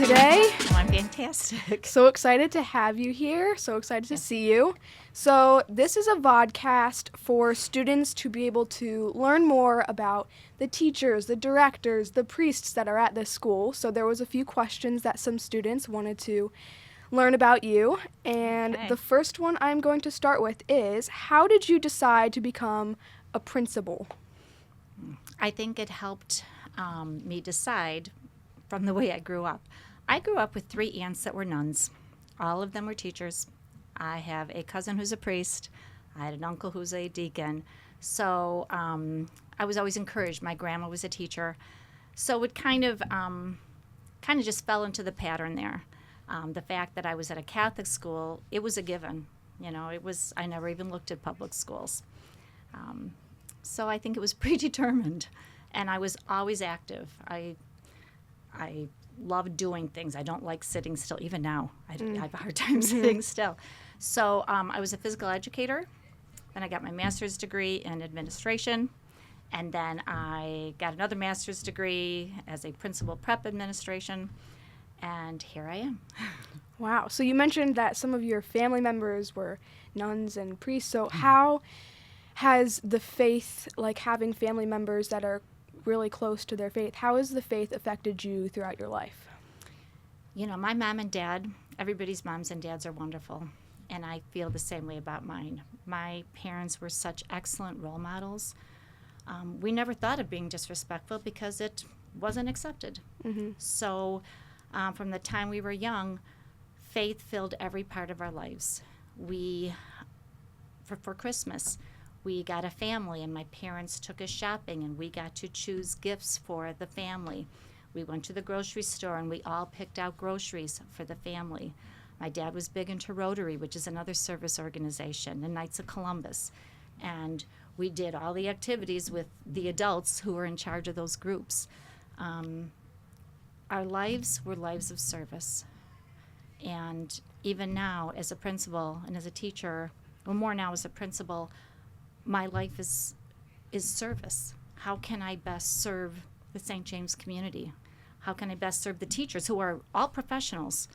today? Oh, I'm fantastic. So excited to have you here. So excited to see you. So this is a vodcast for students to be able to learn more about the teachers, the directors, the priests that are at this school. So there was a few questions that some students wanted to learn about you. And Okay. the first one I'm going to start with is, how did you decide to become a principal? I think it helped me decide from the way I grew up. I grew up with 3 aunts that were nuns. All of them were teachers. I have a cousin who's a priest. I had an uncle who's a deacon. So I was always encouraged. My grandma was a teacher. So it kind of just fell into the pattern there. The fact that I was at a Catholic school, it was a given. You know, I never even looked at public schools. So I think it was predetermined. And I was always active. I love doing things. I don't like sitting still. Even now, I have a hard time sitting still. So I was a physical educator. Then I got my master's degree in administration. And then I got another master's degree as a principal prep administration. And here I am. Wow. So you mentioned that some of your family members were nuns and priests. So how has the faith, like having family members that are really close to their faith, how has the faith affected you throughout your life? You know, my mom and dad, everybody's moms and dads are wonderful. And I feel the same way about mine. My parents were such excellent role models. We never thought of being disrespectful because it wasn't accepted. Mm-hmm. So from the time we were young, faith filled every part of our lives. For Christmas, we got a family, and my parents took us shopping, and we got to choose gifts for the family. We went to the grocery store, and we all picked out groceries for the family. My dad was big into Rotary, which is another service organization, and Knights of Columbus. And we did all the activities with the adults who were in charge of those groups. Our lives were lives of service. And even now, as a principal and as a teacher, or more now as a principal, my life is service. How can I best serve the St. James community? How can I best serve the teachers who are all professionals?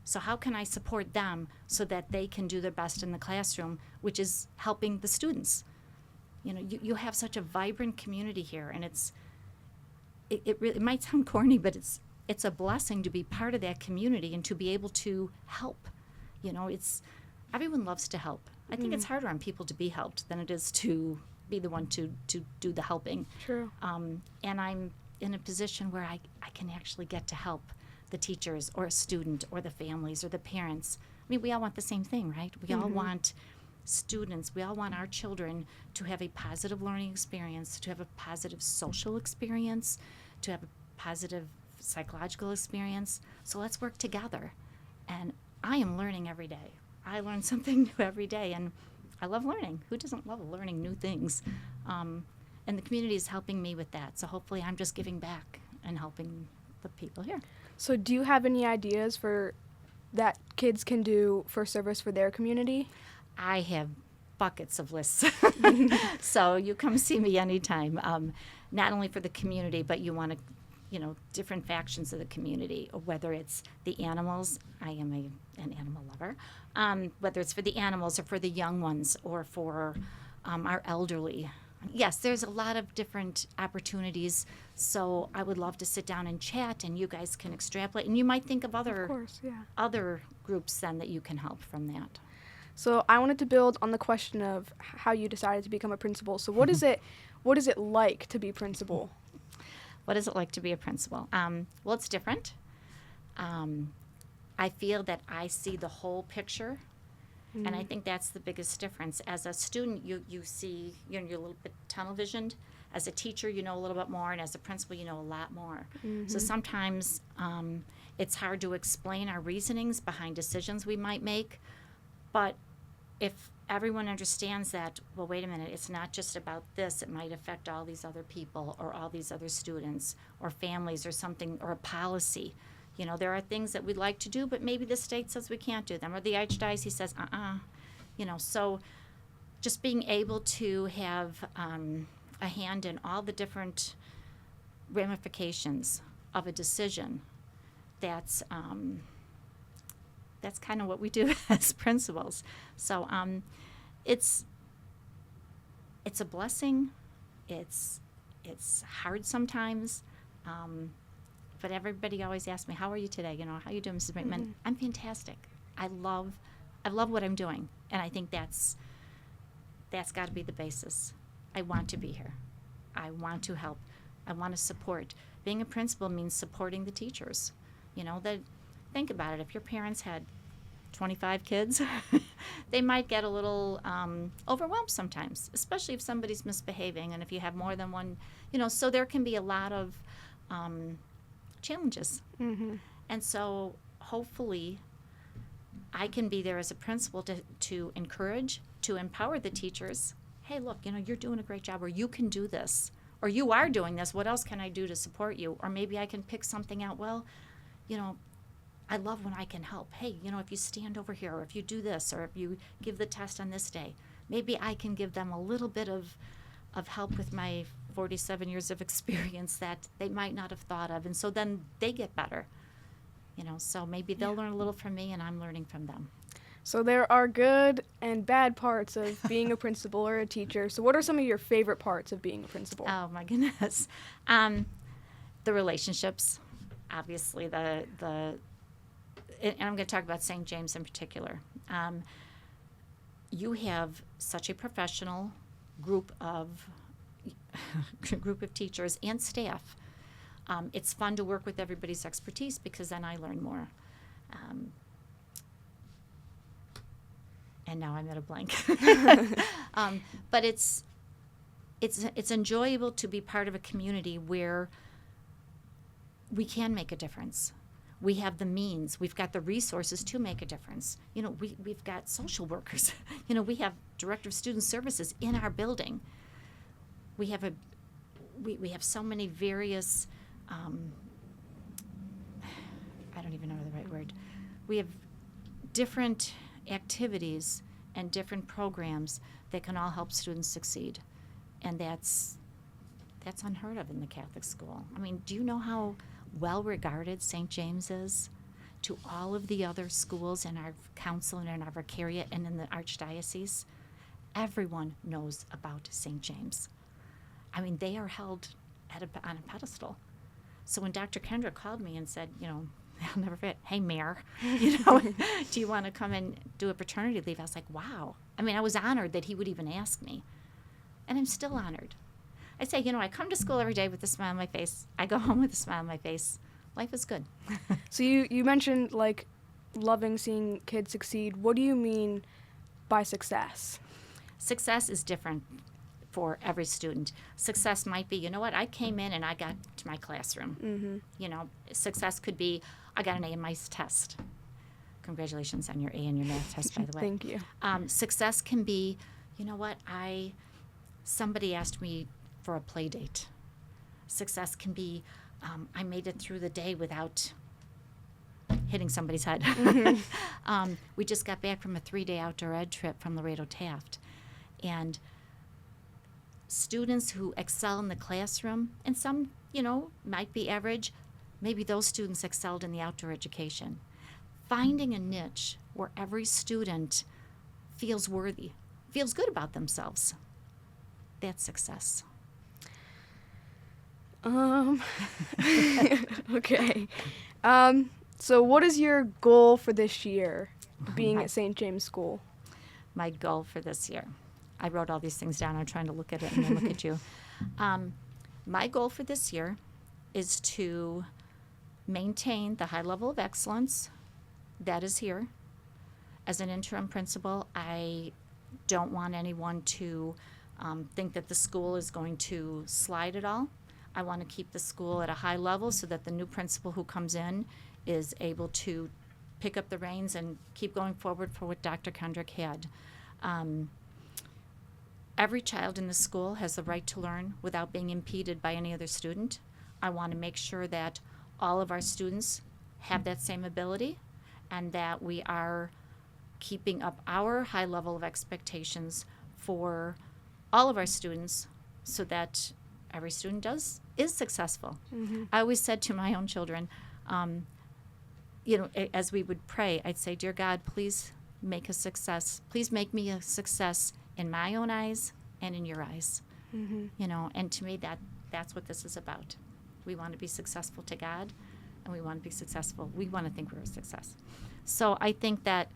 So how can I support them so that they can do their best in the classroom, which is helping the students? You know, you have such a vibrant community here, and it might sound corny, but it's a blessing to be part of that community and to be able to help. You know, everyone loves to help. I think it's harder on people to be helped than it is to be the one to do the helping. True. And I'm in a position where I can actually get to help the teachers or a student or the families or the parents. I mean, we all want the same thing, right? We all want students, we all want our children to have a positive learning experience, to have a positive social experience, to have a positive psychological experience. So let's work together. And I am learning every day. I learn something new every day, and I love learning. Who doesn't love learning new things? And the community is helping me with that. So hopefully I'm just giving back and helping the people here. So do you have any ideas for that kids can do for service for their community? I have buckets of lists. So you come see me anytime. Not only for the community, but you want to, different factions of the community, whether it's the animals. I am an animal lover. Whether it's for the animals or for the young ones or for our elderly. Yes, there's a lot of different opportunities. So I would love to sit down and chat, and you guys can extrapolate. And you might think of other groups then that you can help from that. So I wanted to build on the question of how you decided to become a principal. So what is it like to be principal? What is it like to be a principal? Well, it's different. I feel that I see the whole picture, and I think that's the biggest difference. As a student, you see, you're a little bit tunnel visioned. As a teacher, you know a little bit more, and as a principal, you know a lot more. So sometimes it's hard to explain our reasonings behind decisions we might make, but if everyone understands that, well, wait a minute, it's not just about this. It might affect all these other people or all these other students or families or something, or a policy. You know, there are things that we'd like to do, but maybe the state says we can't do them, or the archdiocese says, so just being able to have a hand in all the different ramifications of a decision that's kind of what we do as principals. So it's a blessing. It's hard sometimes, but everybody always asks me, "How are you today? You know, how are you doing, Mrs. Brinkman?" I'm fantastic. I love what I'm doing, and I think that's got to be the basis. I want to be here. I want to help. I want to support. Being a principal means supporting the teachers. You know, think about it. If your parents had 25 kids, they might get a little overwhelmed sometimes, especially if somebody's misbehaving and if you have more than one, you know, so there can be a lot of challenges. And so hopefully I can be there as a principal to encourage, to empower the teachers. Hey, look, you know, you're doing a great job, or you can do this, or you are doing this. What else can I do to support you? Or maybe I can pick something out. Well, you know, I love when I can help. Hey, you know, if you stand over here, or if you do this, or if you give the test on this day, maybe I can give them a little bit of help with my 47 years of experience that they might not have thought of. And so then they get better, you know, so maybe they'll learn a little from me and I'm learning from them. So there are good and bad parts of being a principal or a teacher. So what are some of your favorite parts of being a principal? Oh, my goodness. The relationships, obviously, and I'm going to talk about St. James in particular. You have such a professional group of teachers and staff. It's fun to work with everybody's expertise because then I learn more. And now I'm at a blank. But it's enjoyable to be part of a community where we can make a difference. We have the means. We've got the resources to make a difference. You know, we've got social workers. You know, we have director of student services in our building. We have we have so many various. I don't even know the right word. We have different activities and different programs that can all help students succeed, and that's unheard of in the Catholic school. I mean, do you know how well regarded St. James is to all of the other schools in our council and in our vicariate and in the archdiocese? Everyone knows about St. James. I mean, they are held on a pedestal. So when Dr. Kendra called me and said, you know, I'll never forget, "Hey, Mayor, you know, do you want to come and do a paternity leave?" I was like, wow. I mean, I was honored that he would even ask me. And I'm still honored. I say, you know, I come to school every day with a smile on my face. I go home with a smile on my face. Life is good. So you mentioned, like, loving seeing kids succeed. What do you mean by success? Success is different for every student. Success might be, you know what, I came in and I got to my classroom. You know, success could be, I got an A in my test. Congratulations on your A in your math test, by the way. Thank you. Success can be, you know what, somebody asked me for a play date. Success can be, I made it through the day without hitting somebody's head. We just got back from a 3-day outdoor ed trip from Laredo Taft. And students who excel in the classroom, and some, you know, might be average, maybe those students excelled in the outdoor education. Finding a niche where every student feels worthy, feels good about themselves, that's success. Okay. So what is your goal for this year, being at St. James School? My goal for this year. I wrote all these things down. I'm trying to look at it and then look at you. My goal for this year is to maintain the high level of excellence that is here. As an interim principal, I don't want anyone to think that the school is going to slide at all. I want to keep the school at a high level so that the new principal who comes in is able to pick up the reins and keep going forward for what Dr. Kendrick had. Every child in the school has the right to learn without being impeded by any other student. I want to make sure that all of our students have that same ability and that we are keeping up our high level of expectations for all of our students so that every student is successful. I always said to my own children, as we would pray, I'd say, "Dear God, please make a success. Please make me a success in my own eyes and in your eyes." And to me, that's what this is about. We want to be successful to God, and we want to be successful. We want to think we're a success. So I think that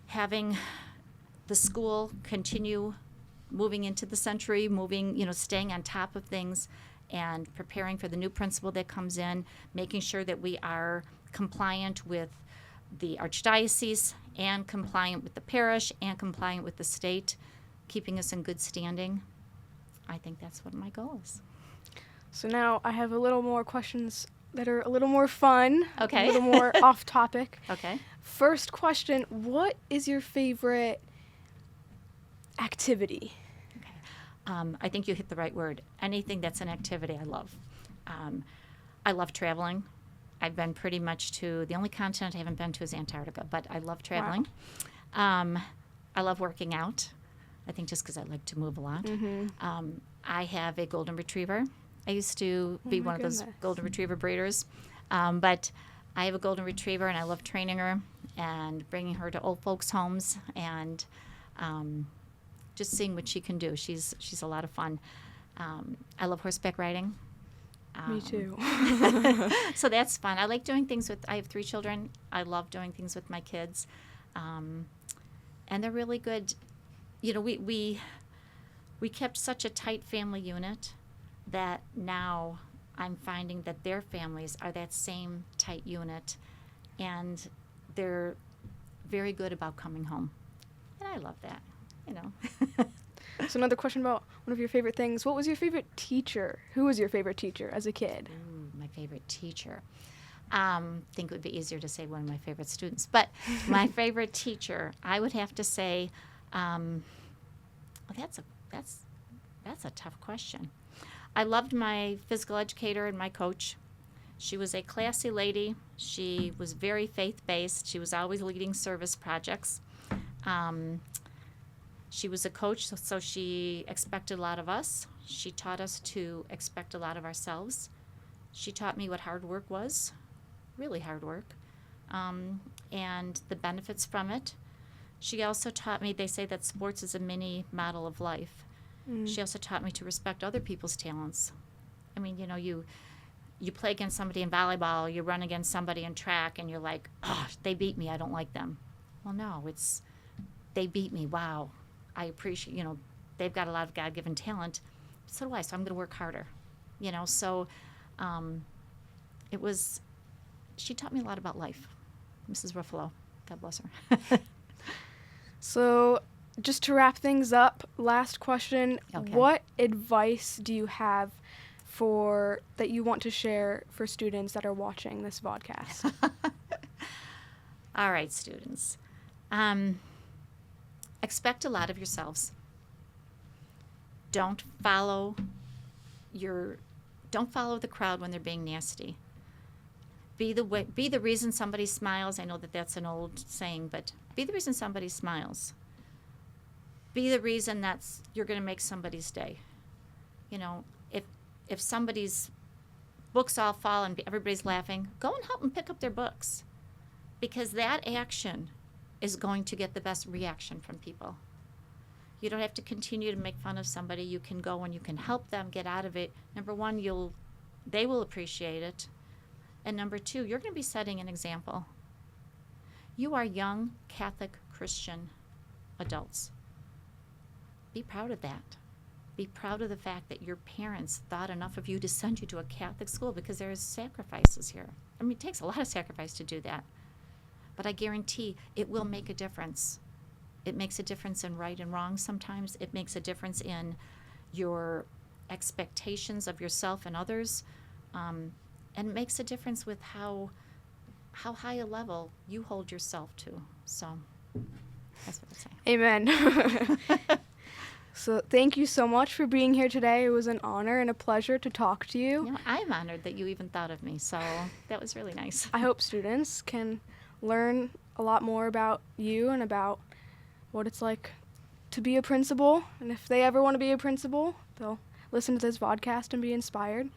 having the school continue moving into the century, staying on top of things and preparing for the new principal that comes in, making sure that we are compliant with the archdiocese and compliant with the parish and compliant with the state, keeping us in good standing. I think that's what my goal is. So now I have a little more questions that are a little more fun, Okay. a little more off topic. Okay. First question, what is your favorite activity? I think you hit the right word. Anything that's an activity I love. I love traveling. I've been pretty much to, the only continent I haven't been to is Antarctica, but I love traveling. Wow. I love working out. I think just because I like to move a lot. I have a golden retriever. I used to be one of those golden retriever breeders. But I have a golden retriever, and I love training her and bringing her to old folks' homes and just seeing what she can do. She's a lot of fun. I love horseback riding. Me too. So that's fun. I like doing things I have 3 children. I love doing things with my kids. And they're really good. We kept such a tight family unit that now I'm finding that their families are that same tight unit, and they're very good about coming home. And I love that, So another question about one of your favorite things. What was your favorite teacher? Who was your favorite teacher as a kid? Ooh, my favorite teacher. I think it would be easier to say one of my favorite students. But my favorite teacher, I would have to say, that's a tough question. I loved my physical educator and my coach. She was a classy lady. She was very faith-based. She was always leading service projects. She was a coach, so she expected a lot of us. She taught us to expect a lot of ourselves. She taught me what hard work was, really hard work, and the benefits from it. She also taught me, they say that sports is a mini model of life. She also taught me to respect other people's talents. I mean, you play against somebody in volleyball, you run against somebody in track, and you're like, oh, they beat me, I don't like them. Well, no, it's, they beat me, wow. I appreciate, they've got a lot of God-given talent. So do I, so I'm going to work harder. So she taught me a lot about life. Mrs. Ruffalo, God bless her. So just to wrap things up, last question. Okay. What advice do you have that you want to share for students that are watching this Vodcast? All right, students. Expect a lot of yourselves. Don't follow the crowd when they're being nasty. Be the reason somebody smiles. I know that that's an old saying, but be the reason somebody smiles. Be the reason you're going to make somebody's day. If somebody's books all fall and everybody's laughing, go and help them pick up their books, because that action is going to get the best reaction from people. You don't have to continue to make fun of somebody. You can go and you can help them get out of it. Number one, they will appreciate it. And number two, you're going to be setting an example. You are young Catholic Christian adults. Be proud of that. Be proud of the fact that your parents thought enough of you to send you to a Catholic school, because there's sacrifices here. I mean, it takes a lot of sacrifice to do that. But I guarantee it will make a difference. It makes a difference in right and wrong sometimes. It makes a difference in your expectations of yourself and others. And it makes a difference with how high a level you hold yourself to. So that's what I say. Amen. So thank you so much for being here today. It was an honor and a pleasure to talk to you. I'm honored that you even thought of me. So that was really nice. I hope students can learn a lot more about you and about what it's like to be a principal. And if they ever want to be a principal, they'll listen to this podcast and be inspired.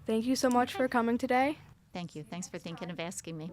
Thank you so much for coming today. Thank you. Thanks for thinking of asking me.